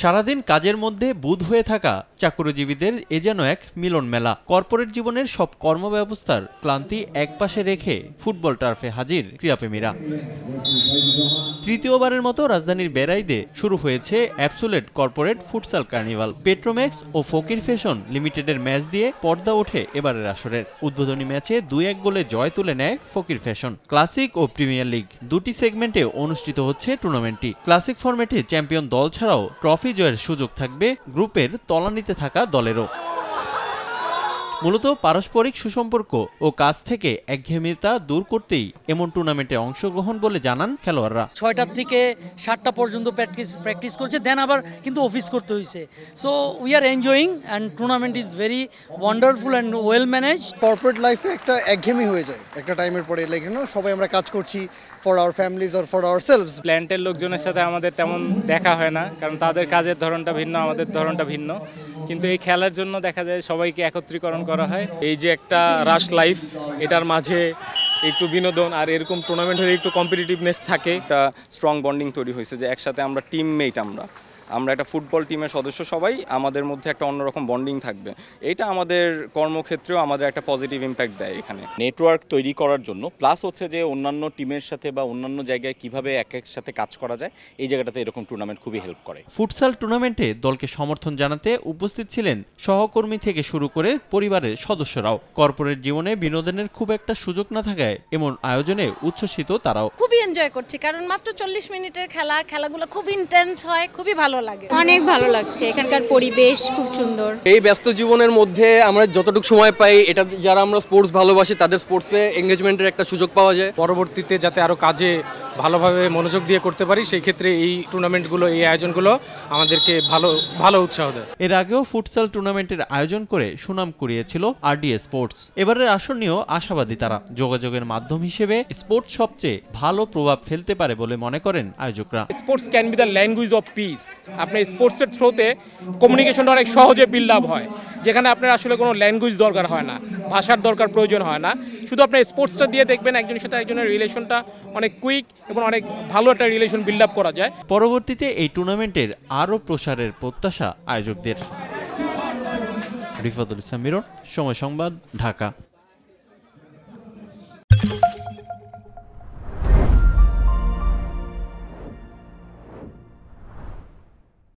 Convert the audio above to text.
সারাদিন কাজের মধ্যে বুঁদ হয়ে থাকা চাকরিজীবীদের এ যেন এক মিলন মেলা। কর্পোরেট জীবনের সব কর্মব্যবস্থার ক্লান্তি একপাশে রেখে ফুটবল টার্ফে হাজির ক্রীড়াপ্রেমীরা। তৃতীয়বারের মতো রাজধানীর বেড়াইদে শুরু হয়েছে absolute corporate futsal carnival. Petromax ও ফকির ফ্যাশন লিমিটেডের ম্যাচ দিয়ে পর্দা ওঠে এবারের আসরের। উদ্বোধনী ম্যাচে 2-1 গোলে জয় তুলে নেয় ফকির ফ্যাশন। ক্লাসিক ও প্রিমিয়ার লিগ দুটি সেগমেন্টে অনুষ্ঠিত হচ্ছে টুর্নামেন্টটি। ক্লাসিক ফরম্যাটে চ্যাম্পিয়ন দল ছাড়াও ট্রফি জয়ের সুযোগ থাকবে গ্রুপের তলানিতে থাকা দলেরও। মূলত পারস্পরিক সুসম্পর্ক ও কাজ থেকে একঘেয়েমিতা দূর করতেই এমন টুর্নামেন্টে অংশগ্রহণ বলে জানান খেলোয়াড়রা। 6টা থেকে 7টা পর্যন্ত প্র্যাকটিস করছে, দেন আবার কিন্তু অফিস করতে হয়েছে। So we are enjoying and tournament is very wonderful and well manage. Corporate লাইফে একটা একঘেয়েমি হয়ে যায় একটা টাইমের পরে, লাইক সবাই আমরা কাজ করছি for our families or for ourselves. প্ল্যান্টের লোকজনের সাথে আমাদের তেমন দেখা হয় না, কারণ তাদের কাজের ধরনটা ভিন্ন, আমাদের ধরনটা ভিন্ন। কিন্তু এই খেলার জন্য দেখা যায় সবাইকে একত্রীকরণ করা হয়। এই যে একটা রাশ লাইফ, এটার মাঝে একটু বিনোদন আর এরকম টুর্নামেন্ট হলে একটু কম্পিটিটিভনেস থাকে। একটা স্ট্রং বন্ডিং তৈরি হয়েছে যে একসাথে আমরা টিমমেট, আমরা একটা ফুটবল টিমের সদস্য, সবাই আমাদের মধ্যে একটা অন্যরকম বন্ডিং থাকবে। এটা আমাদের কর্মক্ষেত্রেও আমাদের একটা পজিটিভ ইম্প্যাক্ট দেয়। এখানে নেটওয়ার্ক তৈরি করার জন্য, প্লাস হচ্ছে যে অন্যান্য টিমের সাথে বা অন্যান্য জায়গায় কিভাবে এক সাথে কাজ করা যায়, এই জায়গাটাতে এরকম টুর্নামেন্ট খুবই হেল্প করে। ফুটসাল টুর্নামেন্টে দলকে সমর্থন জানাতে উপস্থিত ছিলেন সহকর্মী থেকে শুরু করে পরিবারের সদস্যরাও। কর্পোরেট জীবনে বিনোদনের খুব একটা সুযোগ না থাকায় এমন আয়োজনে উচ্ছ্বসিত তারাও। খুবই এনজয় করছি, কারণ মাত্র 40 মিনিটের খেলাগুলো খুব ইন্টেন্স হয়, খুবই ভালো লাগে। অনেক ভালো লাগছে, এখানকার পরিবেশ খুব সুন্দর। এই ব্যস্ত জীবনের মধ্যে আমরা যতটুকু সময় পাই, এটা যারা আমরা স্পোর্টস ভালোবাসি তাদের স্পোর্টসে এঙ্গেজমেন্টের একটা সুযোগ পাওয়া যায়। পরবর্তীতে যাতে আরো কাজে ভালোভাবে মনোযোগ দিয়ে করতে পারি, সেই ক্ষেত্রে এই টুর্নামেন্টগুলো, এই আয়োজনগুলো আমাদেরকে ভালো উৎসাহ দেয়। এর আগেও ফুটসাল টুর্নামেন্টের আয়োজন করে সুনাম কুড়িয়েছিল আরডিএ স্পোর্টস। এবারের আসর নিয়েও আশাবাদী তারা। যোগাযোগের মাধ্যম হিসেবে স্পোর্টস সবচেয়ে ভালো প্রভাব ফেলতে পারে বলে মনে করেন আয়োজকরা। Sports can be the language of peace. আপনার স্পোর্টসের থ্রুতে কমিউনিকেশনটা অনেক সহজে বিল্ড আপ হয়, যেখানে আপনার আসলে কোনো ল্যাঙ্গুয়েজ দরকার হয় না, ভাষার দরকার প্রয়োজন হয় না। শুধু আপনার স্পোর্টসটা দিয়ে দেখবেন একজনের সাথে একজনের রিলেশনটা অনেক কুইক এবং অনেক ভালো একটা রিলেশন বিল্ড আপ করা যায়। পরবর্তীতে এই টুর্নামেন্টের আরও প্রসারের প্রত্যাশা আয়োজকদের। রিফাতুল ইসলাম মিরন, সময় সংবাদ, ঢাকা।